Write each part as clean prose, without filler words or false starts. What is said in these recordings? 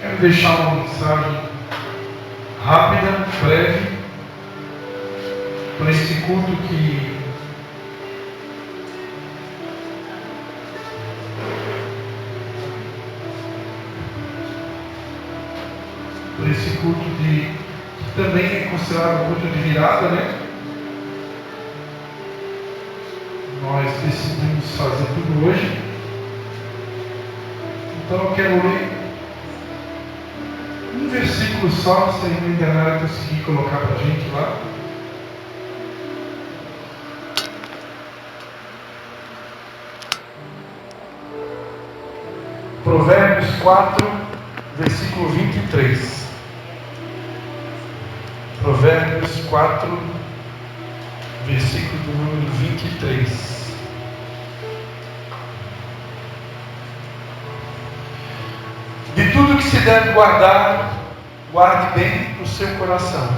Quero deixar uma mensagem rápida, breve, para esse culto que também é considerado um culto de virada, né? Nós decidimos fazer tudo hoje. Então eu quero ler um versículo só, se a irmã Indianária conseguir colocar para a gente lá. Provérbios 4, versículo 23. Provérbios 4, versículo do número 23. De tudo que se deve guardar, guarde bem o seu coração,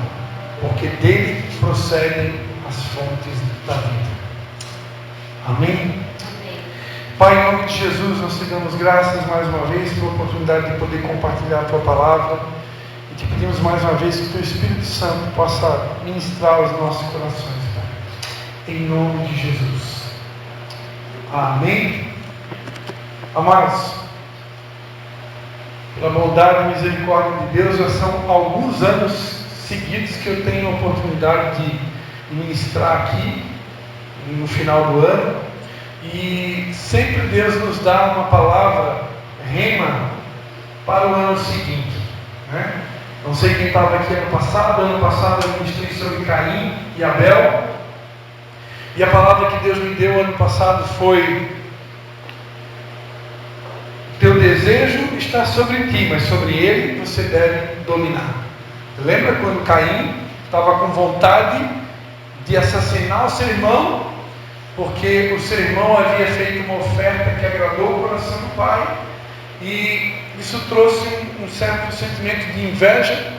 porque dele procedem as fontes da vida. Amém? Pai, em nome de Jesus, nós te damos graças mais uma vez pela oportunidade de poder compartilhar a Tua Palavra. E te pedimos mais uma vez que o Teu Espírito Santo possa ministrar os nossos corações, Pai. Em nome de Jesus. Amém? Amados, pela bondade e misericórdia de Deus, já são alguns anos seguidos que eu tenho a oportunidade de ministrar aqui, no final do ano. E sempre Deus nos dá uma palavra rema para o ano seguinte, né? Não sei quem estava aqui ano passado eu ministrei sobre Caim e Abel, e a palavra que Deus me deu ano passado foi: teu desejo está sobre ti, mas sobre ele você deve dominar. Lembra quando Caim estava com vontade de assassinar o seu irmão, porque o seu irmão havia feito uma oferta que agradou o coração do pai, e isso trouxe um certo sentimento de inveja,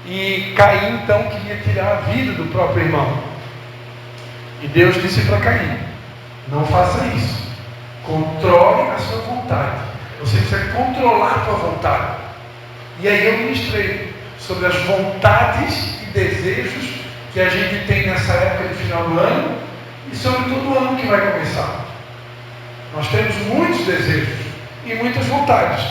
e Caim então queria tirar a vida do próprio irmão. E Deus disse para Caim: não faça isso, controle a sua vontade, você precisa controlar a sua vontade. E aí eu ministrei sobre as vontades e desejos que a gente tem nessa época de final do ano, e sobre todo o ano que vai começar. Nós temos muitos desejos e muitas vontades,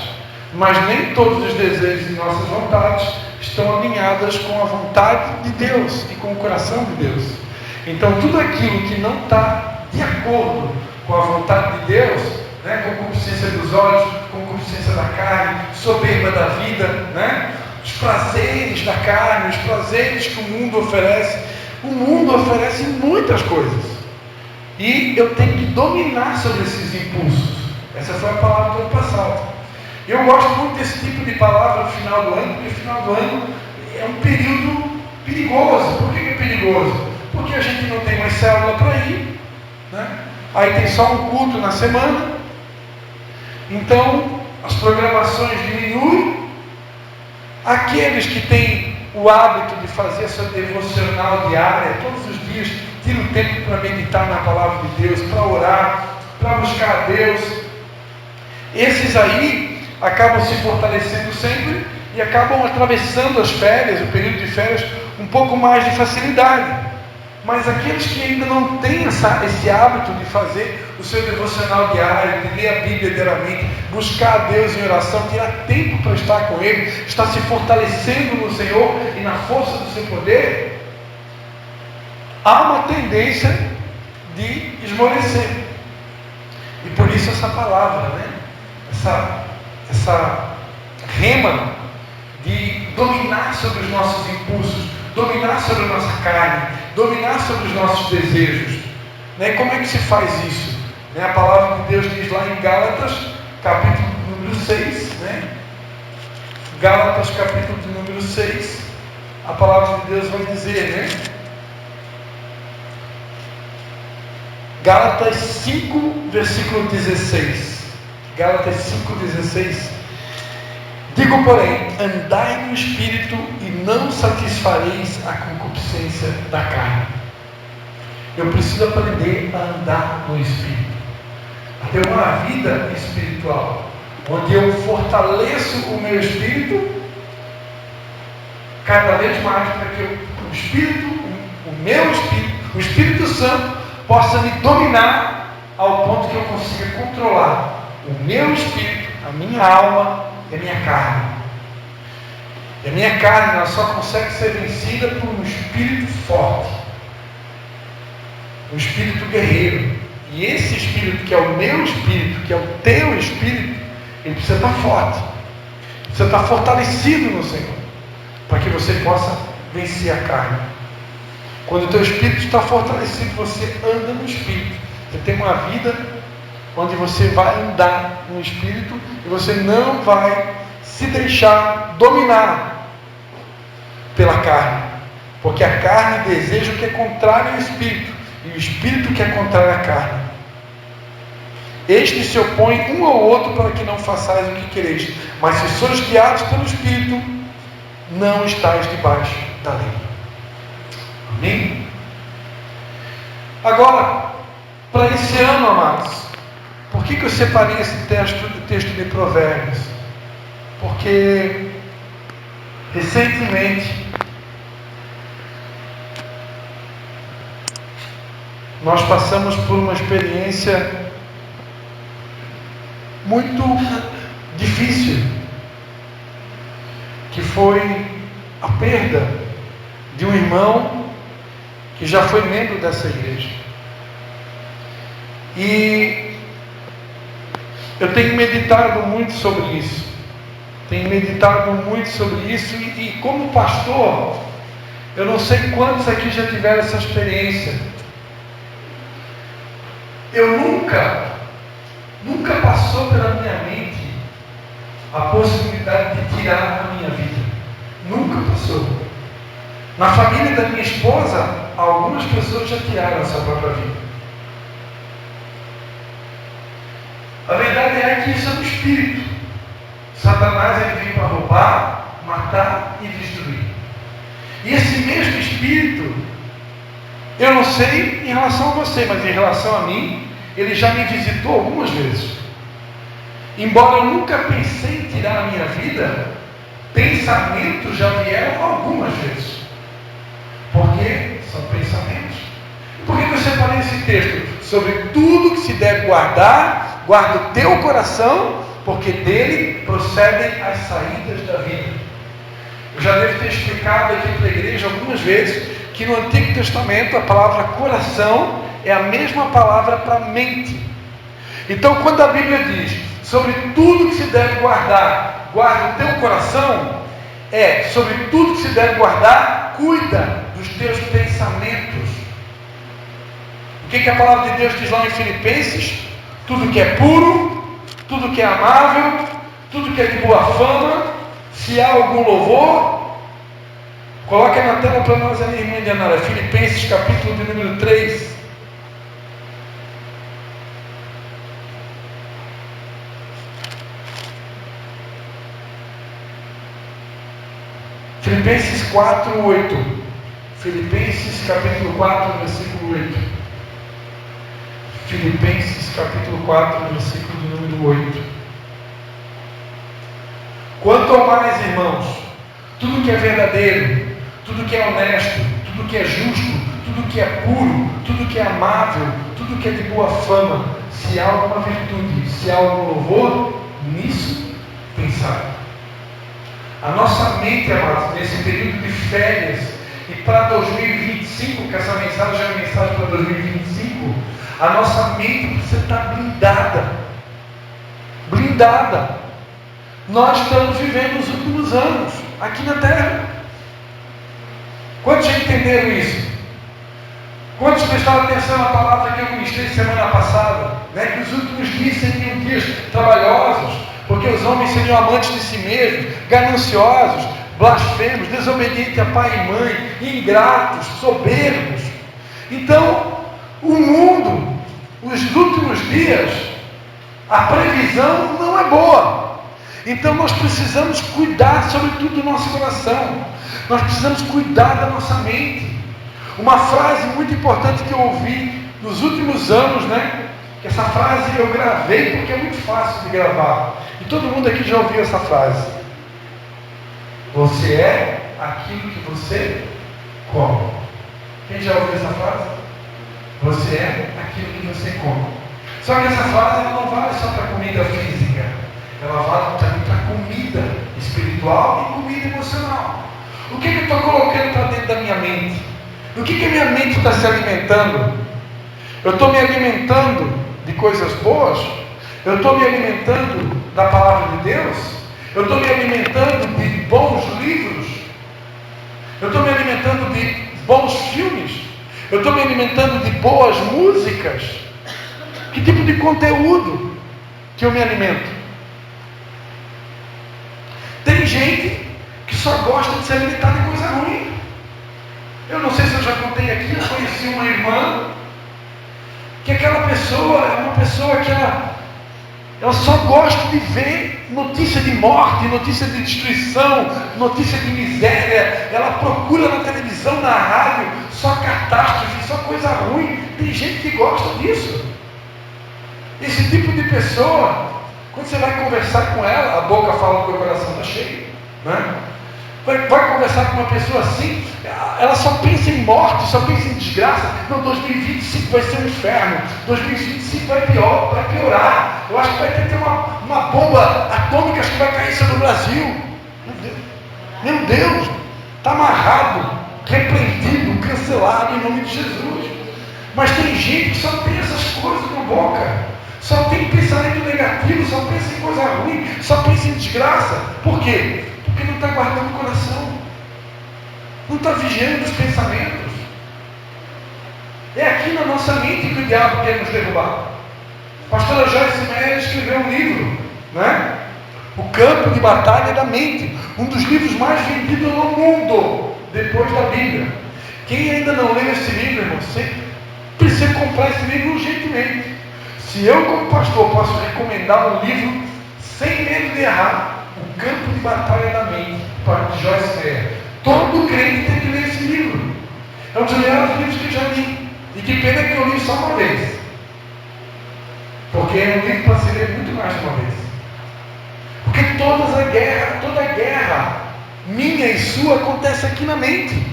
mas nem todos os desejos e nossas vontades estão alinhadas com a vontade de Deus e com o coração de Deus. Então tudo aquilo que não está de acordo com a vontade de Deus, né, concupiscência dos olhos, concupiscência da carne, soberba da vida, né, os prazeres da carne, os prazeres que o mundo oferece. O mundo oferece muitas coisas, e eu tenho que dominar sobre esses impulsos. Essa foi a palavra do ano passado. Eu gosto muito desse tipo de palavra no final do ano, porque o final do ano é um período perigoso. Por que é perigoso? Porque a gente não tem mais célula para ir, né? Aí tem só um culto na semana, então as programações diminuem. Aqueles que têm o hábito de fazer a sua devocional diária, todos os dias, tira um tempo para meditar na palavra de Deus, para orar, para buscar a Deus. Esses aí acabam se fortalecendo sempre e acabam atravessando as férias, o período de férias, um pouco mais de facilidade. Mas aqueles que ainda não têm esse hábito de fazer o seu devocional diário, de ler a Bíblia diariamente, buscar a Deus em oração, tirar tempo para estar com Ele, estar se fortalecendo no Senhor e na força do seu poder, há uma tendência de esmorecer. E por isso essa palavra, né? Essa rema de dominar sobre os nossos impulsos, dominar sobre a nossa carne, dominar sobre os nossos desejos, né? Como é que se faz isso? Né? A palavra de Deus diz lá em Gálatas, capítulo número 6, né? Gálatas, capítulo número 6, a palavra de Deus vai dizer, né? Gálatas 5, versículo 16. Gálatas 5, 16. Digo, porém, andai no Espírito e não satisfareis a concupiscência da carne. Eu preciso aprender a andar no Espírito, a ter uma vida espiritual, onde eu fortaleço o meu espírito cada vez mais para que o Espírito Santo possa me dominar ao ponto que eu consiga controlar o meu espírito, a minha alma e a minha carne. E a minha carne ela só consegue ser vencida por um espírito forte, um espírito guerreiro. E esse espírito que é o meu espírito, que é o teu espírito, ele precisa estar forte, precisa estar fortalecido no Senhor, para que você possa vencer a carne. Quando o teu espírito está fortalecido, você anda no espírito. Você tem uma vida onde você vai andar no espírito e você não vai se deixar dominar pela carne, porque a carne deseja o que é contrário ao espírito e o espírito que é contrário à carne. Estes se opõem um ao outro para que não façais o que quereis, mas se sois guiados pelo espírito, não estáis debaixo da lei. Amém? Agora, para esse ano, amados, por que eu separei esse texto de Provérbios? Porque recentemente nós passamos por uma experiência muito difícil, que foi a perda de um irmão que já foi membro dessa igreja. E eu tenho meditado muito sobre isso. E como pastor, eu não sei quantos aqui já tiveram essa experiência. Eu nunca passou pela minha mente a possibilidade de tirar a minha vida. Nunca passou. Na família da minha esposa, algumas pessoas já tiraram a sua própria vida. A verdade é que isso é um espírito. Satanás ele vem para roubar, matar e destruir. E esse mesmo espírito, eu não sei em relação a você, mas em relação a mim, ele já me visitou algumas vezes. Embora eu nunca pensei em tirar a minha vida, pensamentos já vieram algumas vezes. Porque são pensamentos. Por que eu separei esse texto? Sobre tudo que se deve guardar, guarda o teu coração, porque dele procedem as saídas da vida. Eu já devo ter explicado aqui para a igreja algumas vezes que no Antigo Testamento a palavra coração é a mesma palavra para mente. Então quando a Bíblia diz sobre tudo que se deve guardar, guarda o teu coração, sobre tudo que se deve guardar, cuida dos teus pensamentos. O que a palavra de Deus diz lá em Filipenses? Tudo que é puro, tudo que é amável, tudo que é de boa fama, se há algum louvor, coloca na tela para nós ali, irmã Dianara, Filipenses capítulo de número 3. Filipenses 4, 8. Filipenses capítulo 4, versículo 8. Filipenses capítulo 4, versículo de número 8. Quanto ao mais, irmãos, tudo que é verdadeiro, tudo que é honesto, tudo que é justo, tudo que é puro, tudo que é amável, tudo que é de boa fama, se há alguma virtude, se há algum louvor, nisso pensar. A nossa mente, amados, nesse período de férias, e para 2025, que essa mensagem é uma mensagem para 2025, a nossa mente precisa estar blindada. Nós estamos vivendo os últimos anos aqui na Terra. Quantos já entenderam isso? Quantos prestaram atenção na palavra que eu ministrei semana passada? Que os últimos dias seriam dias trabalhosos, porque os homens seriam amantes de si mesmos, gananciosos, blasfemos, desobedientes a pai e mãe, ingratos, soberbos. Então, o mundo, os últimos dias, a previsão não é boa. Então nós precisamos cuidar sobretudo do nosso coração. Nós precisamos cuidar da nossa mente. Uma frase muito importante que eu ouvi nos últimos anos, que essa frase eu gravei porque é muito fácil de gravar. E todo mundo aqui já ouviu essa frase. Você é aquilo que você come. Quem já ouviu essa frase? Você é aquilo que você come. Só que essa frase ela não vale só para comida física. Ela vale também para comida espiritual e comida emocional. O que eu estou colocando para dentro da minha mente? O que a minha mente está se alimentando? Eu estou me alimentando de coisas boas? Eu estou me alimentando da palavra de Deus? Eu estou me alimentando de bons livros? Eu estou me alimentando de bons filmes? Eu estou me alimentando de boas músicas? Que tipo de conteúdo que eu me alimento? Tem gente que só gosta de se alimentar de coisa ruim. Eu não sei se eu já contei aqui, eu conheci uma irmã, que aquela pessoa é uma pessoa que ela só gosta de ver notícia de morte, notícia de destruição, notícia de miséria. Ela procura na televisão, na rádio, só catástrofe, só coisa ruim. Tem gente que gosta disso. Esse tipo de pessoa, quando você vai conversar com ela, a boca fala que o coração está cheio, né? Vai conversar com uma pessoa assim, ela só pensa em morte, só pensa em desgraça. Não, 2025 vai ser um inferno, 2025 vai piorar. Eu acho que vai ter uma bomba atômica que vai cair sobre o Brasil. Meu Deus, está amarrado, repreendido, cancelado em nome de Jesus. Mas tem gente que só tem essas coisas na boca, só tem pensamento negativo, só pensa em coisa ruim, só pensa em desgraça. Por quê? Porque não está guardando o coração, não está vigiando os pensamentos. É aqui na nossa mente que o diabo quer nos derrubar. A pastora Joyce Meyer escreveu um livro, né? O Campo de Batalha da Mente, um dos livros mais vendidos no mundo, depois da Bíblia. Quem ainda não leu esse livro, irmão, você precisa comprar esse livro urgentemente. Se eu, como pastor, posso recomendar um livro sem medo de errar, O Campo de Batalha da Mente, de Joyce Meyer. Todo crente tem que ler esse livro. É um dos melhores livros que eu já li. E que pena que eu li só uma vez. Porque é um livro para se ler muito mais de uma vez. Porque toda guerra, minha e sua, acontece aqui na mente.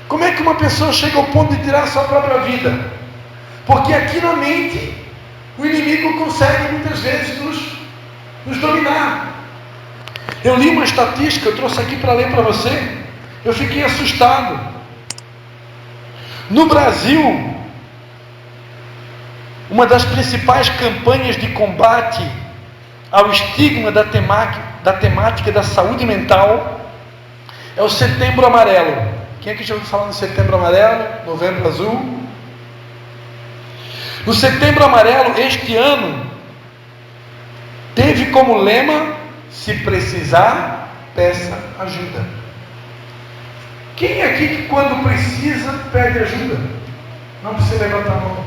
Como é que uma pessoa chega ao ponto de tirar a sua própria vida? Porque aqui na mente, o inimigo consegue muitas vezes nos dominar. Eu li uma estatística, eu trouxe aqui para ler para você. Eu fiquei assustado. No Brasil, uma das principais campanhas de combate ao estigma da temática da saúde mental é o Setembro Amarelo. Quem aqui já ouviu falar no Setembro Amarelo? Novembro Azul? No Setembro Amarelo, este ano, teve como lema: se precisar, peça ajuda. Quem aqui que quando precisa, pede ajuda? Não precisa levantar a mão.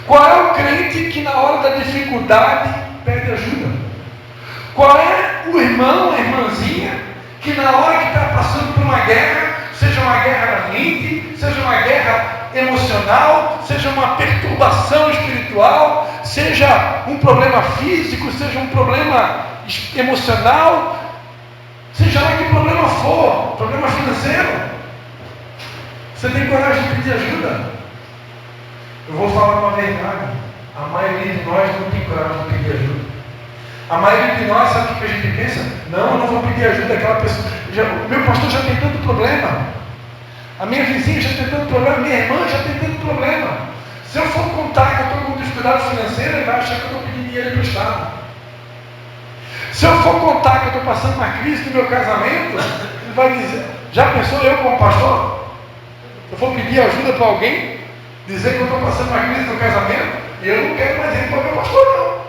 Qual é o crente que na hora da dificuldade pede ajuda? Qual é o irmão, a irmãzinha, que na hora que está passando por uma guerra, seja uma guerra na mente, seja uma guerra emocional, seja uma perturbação espiritual, seja um problema físico, seja um problema emocional, seja lá que problema for, problema financeiro, você tem coragem de pedir ajuda? Eu vou falar uma verdade: a maioria de nós não tem coragem de pedir ajuda. A maioria de nós, sabe o que a gente pensa? Não, eu não vou pedir ajuda àquela pessoa. O meu pastor já tem tanto problema, a minha vizinha já tem tanto problema, minha irmã já tem tanto problema. Se eu for contar que eu estou com dificuldade financeira, ele vai achar que eu estou pedindo dinheiro emprestado. Se eu for contar que eu estou passando uma crise no meu casamento, ele vai dizer: já pensou eu como pastor? Eu vou pedir ajuda para alguém, dizer que eu estou passando uma crise no casamento, e eu não quero mais ir para o meu pastor, não.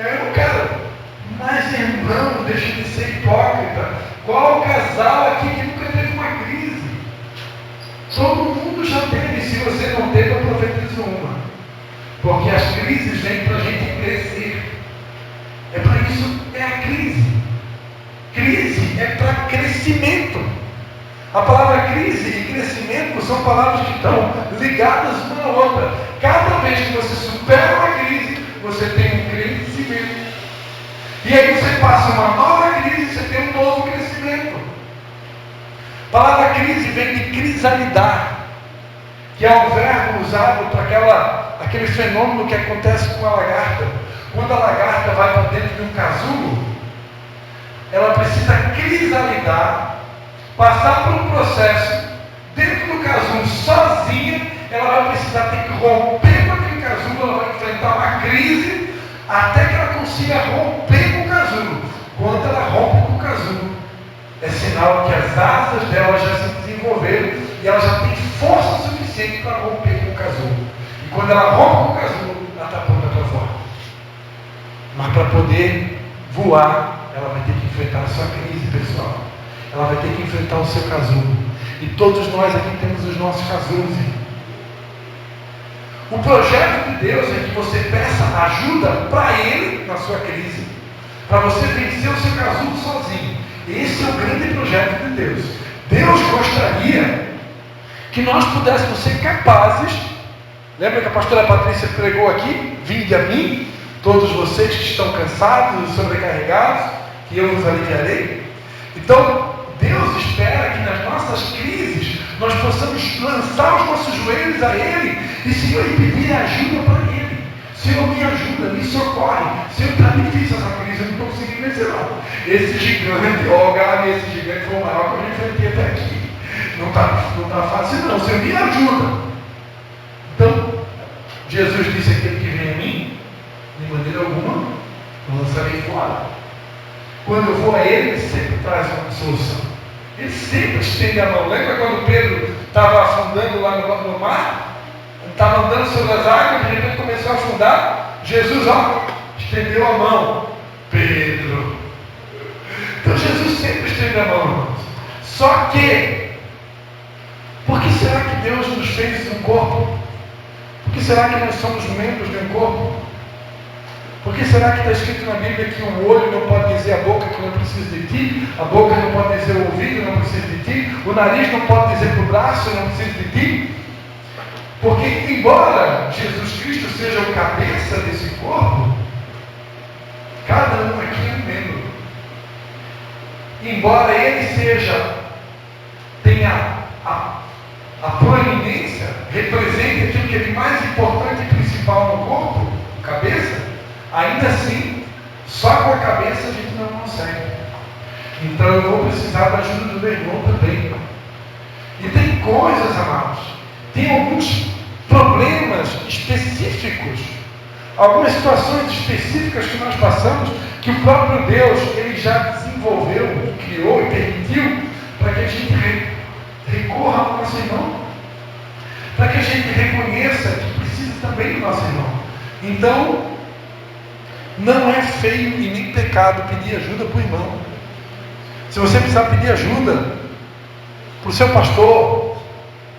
Eu não quero. Mas, irmão, deixa de ser hipócrita. Qual casal aqui que nunca teve uma crise? Todo mundo já teve. Se você não teve, eu profetizo uma. Porque as crises vêm para a gente crescer. É para isso, é a crise. Crise é para crescimento. A palavra crise e crescimento são palavras que estão ligadas uma à outra. Cada vez que você supera uma crise, você tem um crescimento. E aí você passa uma nova crise, você tem um novo crescimento. A palavra crise vem de crisalidar, que é um verbo usado para aquele fenômeno que acontece com a lagarta. Quando a lagarta vai para dentro de um casulo, ela precisa crisalidar, passar por um processo dentro do casulo sozinha. Ela vai precisar ter que romper com aquele casulo, ela vai enfrentar uma crise até que ela consiga romper com o casulo. Quando ela rompe com o casulo, é sinal que as asas dela já se desenvolveram e ela já tem força suficiente para romper com o casulo. E quando ela rompe com o casulo, ela está pronta para voar. Mas para poder voar, ela vai ter que enfrentar a sua crise pessoal. Ela vai ter que enfrentar o seu casulo. E todos nós aqui temos os nossos casulos. O projeto de Deus é que você peça ajuda para Ele na sua crise, para você vencer o seu casulo sozinho. Esse é o grande projeto de Deus. Deus gostaria que nós pudéssemos ser capazes. Lembra que a pastora Patrícia pregou aqui? Vinde a mim, todos vocês que estão cansados e sobrecarregados, que eu vos aliviarei. Então, Deus espera que nas nossas crises nós possamos lançar os nossos joelhos a Ele e, Senhor, pedir ajuda para Ele. Senhor, me ajuda, me socorre. Senhor, está difícil essa crise, eu não estou conseguindo vencer não. Esse gigante, Gabi, esse gigante foi o maior que eu enfrentei até aqui. Não está fácil não, Senhor, me ajuda. Então, Jesus disse: aquele que vem a mim, de maneira alguma, não lançarei fora. Quando eu vou a Ele, Ele sempre traz uma solução. Ele sempre estende a mão. Lembra quando Pedro estava afundando lá no mar? Estava andando sobre as águas, de repente começou a afundar. Jesus, estendeu a mão. Pedro. Então Jesus sempre estende a mão, irmãos. Só que, por que será que Deus nos fez um corpo? Por que será que nós somos membros de um corpo? Por que será que está escrito na Bíblia que o olho não pode dizer à boca que não precisa de ti, a boca não pode dizer ao ouvido, não precisa de ti, o nariz não pode dizer para o braço, não precisa de ti? Porque, embora Jesus Cristo seja o cabeça desse corpo, cada um aqui é um membro. Embora ele tenha a proeminência, represente aquilo que é de mais importante e principal no corpo, cabeça, ainda assim, só com a cabeça a gente não consegue. Então eu vou precisar da ajuda do meu irmão também. E tem coisas, amados, tem alguns problemas específicos, algumas situações específicas que nós passamos, que o próprio Deus, Ele já desenvolveu, criou e permitiu, para que a gente recorra ao nosso irmão, para que a gente reconheça que precisa também do nosso irmão. Então, não é feio e nem pecado pedir ajuda para o irmão. Se você precisar pedir ajuda para o seu pastor,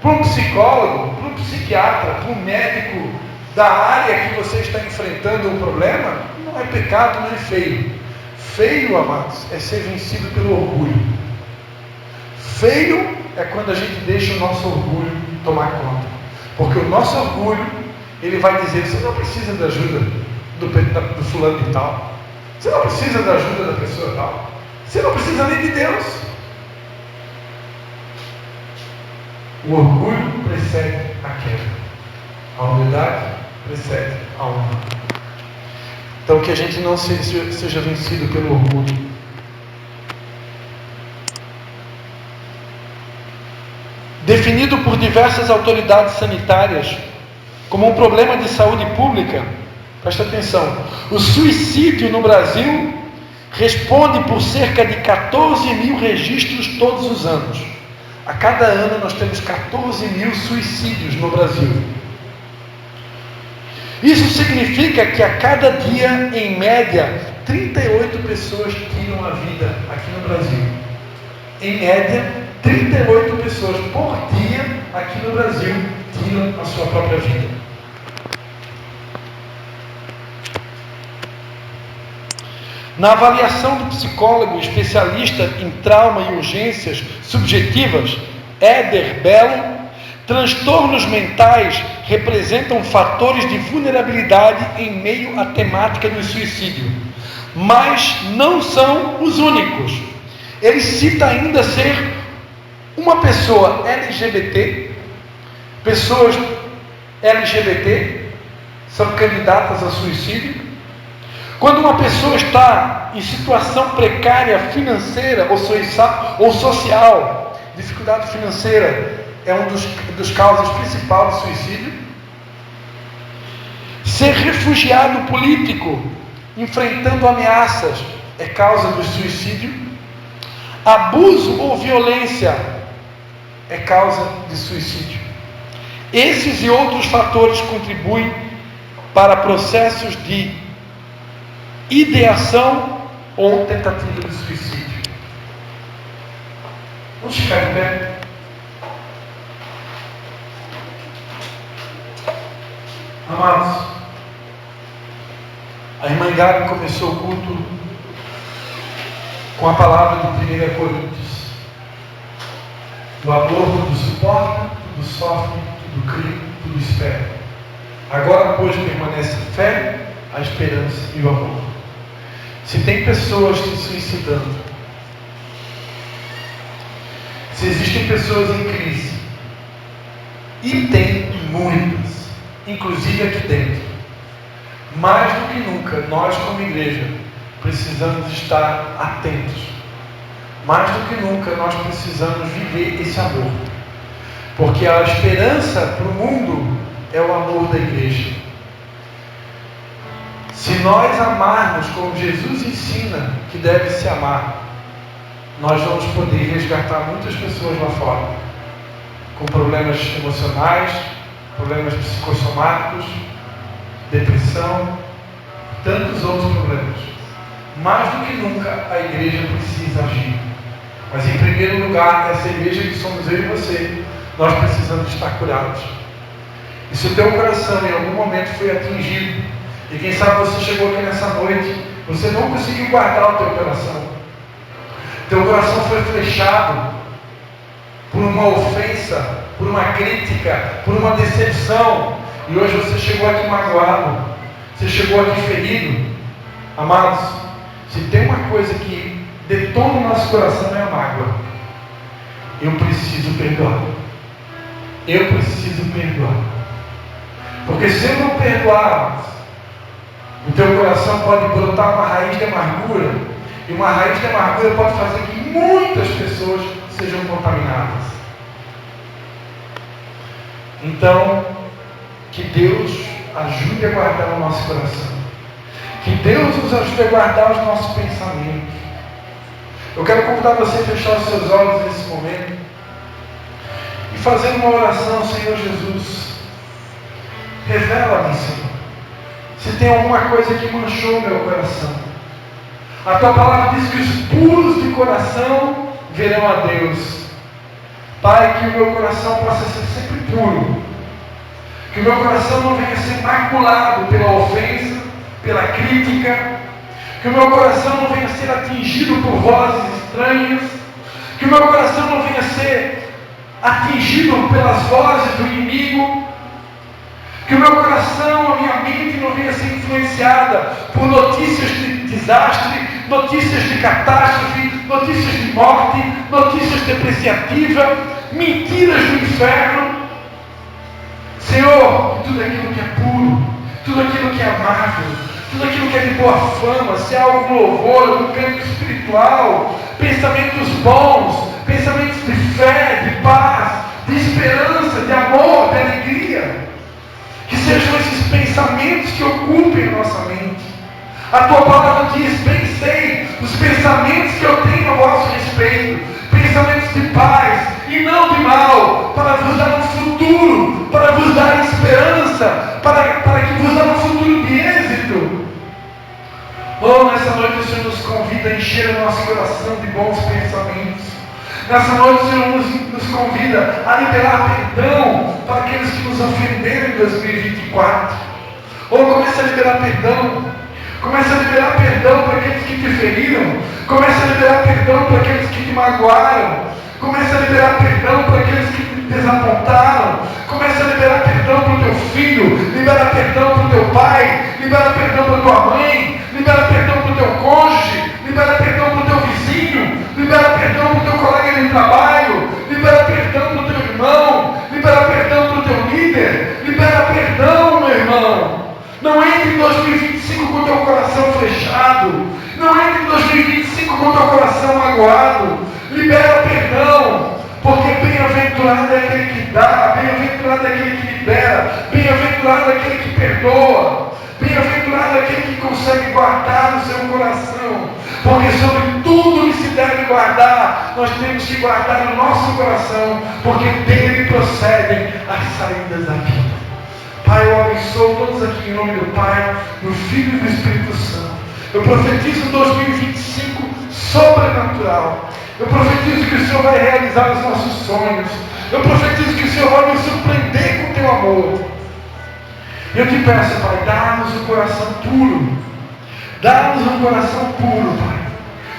para um psicólogo, para um psiquiatra, para um médico da área que você está enfrentando um problema, não é pecado, não é feio. Feio, amados, é ser vencido pelo orgulho. Feio é quando a gente deixa o nosso orgulho tomar conta. Porque o nosso orgulho, ele vai dizer: você não precisa da ajuda do fulano e tal. Você não precisa da ajuda da pessoa tal. Você não precisa nem de Deus. O orgulho precede a queda. A humildade precede a honra. Então que a gente não seja vencido pelo orgulho. Definido por diversas autoridades sanitárias como um problema de saúde pública, presta atenção, o suicídio no Brasil responde por cerca de 14 mil registros todos os anos. A cada ano nós temos 14 mil suicídios no Brasil. Isso significa que a cada dia, em média, 38 pessoas tiram a vida aqui no Brasil. Em média, 38 pessoas por dia aqui no Brasil tiram a sua própria vida. Na avaliação do psicólogo especialista em trauma e urgências subjetivas, Éder Belo, transtornos mentais representam fatores de vulnerabilidade em meio à temática do suicídio, mas não são os únicos. Ele cita ainda ser uma pessoa LGBT, pessoas LGBT são candidatas a suicídio. Quando uma pessoa está em situação precária financeira ou social, dificuldade financeira é um dos causas principais do suicídio. Ser refugiado político, enfrentando ameaças, é causa do suicídio. Abuso ou violência é causa de suicídio. Esses e outros fatores contribuem para processos de ideação ou tentativa de suicídio. Vamos ficar de pé. Amados, a irmã Gabi começou o culto com a palavra de 1 Coríntios. O amor tudo suporta, tudo sofre, tudo crê, tudo espera. Agora, pois, permanece a fé, a esperança e o amor. Se tem pessoas se suicidando, se existem pessoas em crise, e tem muitas, inclusive aqui dentro, mais do que nunca, nós como igreja precisamos estar atentos. Mais do que nunca nós precisamos viver esse amor, porque a esperança para o mundo é o amor da igreja. Se nós amarmos como Jesus ensina que deve se amar, nós vamos poder resgatar muitas pessoas lá fora com problemas emocionais, problemas psicossomáticos, depressão, tantos outros problemas. Mais do que nunca a igreja precisa agir. Mas em primeiro lugar, essa igreja que somos eu e você, nós precisamos estar curados. E se o teu coração em algum momento foi atingido, e quem sabe você chegou aqui nessa noite, você não conseguiu guardar o teu coração. Teu coração foi flechado por uma ofensa, por uma crítica, por uma decepção, e hoje você chegou aqui magoado, você chegou aqui ferido. Amados, se tem uma coisa que detona o nosso coração é a mágoa. Eu preciso perdoar. Eu preciso perdoar. Porque se eu não perdoar, o teu coração pode brotar uma raiz de amargura, e uma raiz de amargura pode fazer que muitas pessoas sejam contaminadas. Então, que Deus ajude a guardar o nosso coração. Que Deus nos ajude a guardar os nossos pensamentos. Eu quero convidar você a fechar os seus olhos nesse momento e fazer uma oração. Senhor Jesus, revela-me, Senhor, se tem alguma coisa que manchou meu coração. A tua palavra diz que os puros de coração verão a Deus. Pai, que o meu coração possa ser sempre puro, que o meu coração não venha a ser maculado pela ofensa, pela crítica, que o meu coração não venha a ser atingido por vozes estranhas, que o meu coração não venha a ser atingido pelas vozes do inimigo, que o meu coração, a minha mente não venha a ser influenciada por notícias de desastre, notícias de catástrofe, notícias de morte, notícias depreciativas, mentiras do inferno. Senhor, tudo aquilo que é puro, tudo aquilo que é amável, tudo aquilo que é de boa fama, se é algo louvor, algum canto espiritual, pensamentos bons, pensamentos de fé, de paz, de esperança, de amor, de alegria, que sejam esses pensamentos que ocupem a nossa mente. A tua palavra diz: bem sei os pensamentos que eu tenho a vosso respeito, pensamentos de paz e não de mal, para vos dar um futuro, para vos dar esperança, para que vos dar um futuro de êxito. Oh, nessa noite o Senhor nos convida a encher o nosso coração de bons pensamentos. Nessa noite o Senhor nos convida a liberar perdão para aqueles que nos ofenderam em 2024. Oh, comece a liberar perdão. Comece a liberar perdão para aqueles que te feriram. Comece a liberar perdão para aqueles que te magoaram. Comece a liberar perdão perdão para aqueles que te desapontaram. Começa a liberar perdão para o teu filho, libera perdão para o teu pai, libera perdão para a tua mãe, libera perdão para o teu cônjuge, libera perdão para o teu vizinho, libera perdão para o teu colega de trabalho, libera perdão para o teu irmão, libera perdão para o teu líder, libera perdão, meu irmão. Não entre em 2025 com o teu coração fechado, não entre em 2025 com o teu coração magoado, libera perdão, porque bem-aventurado é aquele que dá, bem-aventurado é aquele que libera, bem-aventurado é aquele que perdoa, bem-aventurado é aquele que consegue guardar no seu coração, porque sobre tudo que se deve guardar, nós temos que guardar no nosso coração, porque dele procedem as saídas da vida. Pai, eu abençoo todos aqui em nome do Pai, do Filho e do Espírito Santo. Eu profetizo 2025 sobrenatural. Eu profetizo que o Senhor vai realizar os nossos sonhos. Eu profetizo que o Senhor vai nos surpreender com o teu amor. Eu te peço, Pai, dá-nos um coração puro. Dá-nos um coração puro, Pai.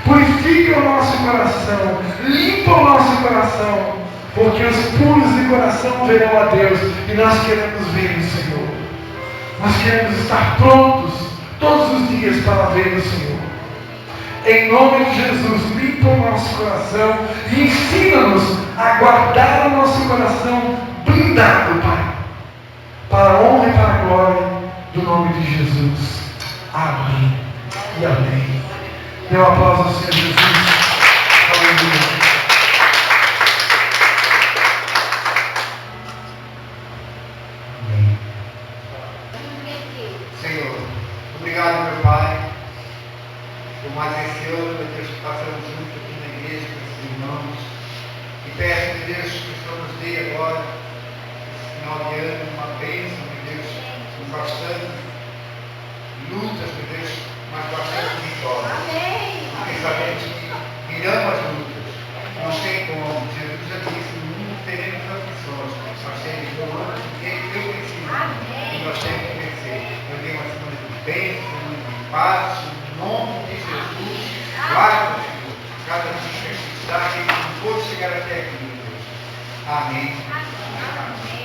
Purifica o nosso coração. Limpa o nosso coração. Porque os puros de coração verão a Deus. E nós queremos ver o Senhor. Nós queremos estar prontos todos os dias para ver o Senhor. Em nome de Jesus, limpa o nosso coração e ensina-nos a guardar o nosso coração blindado, Pai, para a honra e para a glória do nome de Jesus. Amém e amém. Dê um aplauso ao Senhor Jesus. Aleluia. Senhor, obrigado, meu Pai, por mais esse ano, meu Deus, que passamos junto aqui na igreja com esses irmãos. E peço, meu Deus, que o Senhor nos dê agora, esse final de ano, uma bênção, meu Deus, com bastante lutas, meu Deus, mas bastante vitória. Porque sabemos que virão as lutas, não tem como. Jesus já disse, no mundo teremos aflições, nós temos no ano que eu venci, e nós temos que vencer. Eu tenho uma semana de bênção, semana de paz, em nome de Jesus. Guarda, Senhor, cada dia que está, que não pôde chegar até aqui, meu Deus. Amém. Amém.